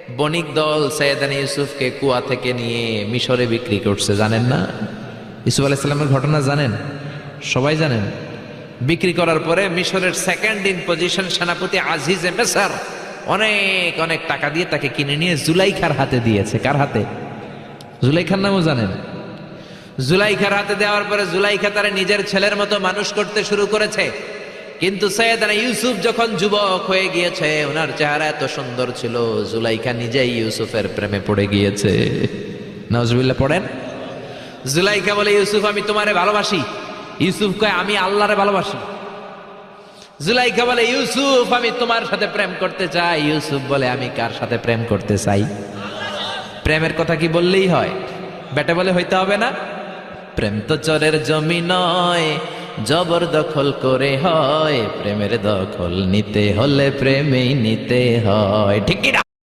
বণিক দল সৈয়দানা ইউসুফকে কুয়া থেকে নিয়ে মিশরে বিক্রি করছে, জানেন না? ইউসুফ আলাইহিস সালামের ঘটনা জানেন? সবাই জানেন। বিক্রি করার পরে মিশরের সেকেন্ড ইন পজিশন সেনাপতি আজিজে মিসর অনেক অনেক টাকা দিয়ে তাকে কিনে নিয়ে জুলাইখার হাতে দিয়েছে। কার হাতে? জুলাইখার নামও জানেন? জুলাইখার হাতে দেওয়ার পরে জুলাইখা তারা নিজের ছেলের মতো মানুষ করতে শুরু করেছে। কিন্তু সৈয়দনা ইউসুফ যখন যুবক হয়ে গিয়েছে, ওনার চেহারা এত সুন্দর ছিল, জুলাইখা নিজেই ইউসুফের প্রেমে পড়ে গিয়েছে। নাউজুবিল্লাহ পড়েন। জুলাইখা বলে, ইউসুফ আমি তোমারে ভালোবাসি। ইউসুফ কয়, আমি আল্লাহরে ভালোবাসি। জুলাইখা বলে, ইউসুফ আমি তোমার সাথে প্রেম করতে চাই। ইউসুফ বলে, আমি কার সাথে প্রেম করতে চাই? প্রেমের কথা কি বললেই হয়? বেটা বলে হইতে হবে না? প্রেম তো চরের জমি নয়, জবরদখল করে হয়। প্রেমের দখল নিতে হলে প্রেমেই নিতে হয়, ঠিক কি না?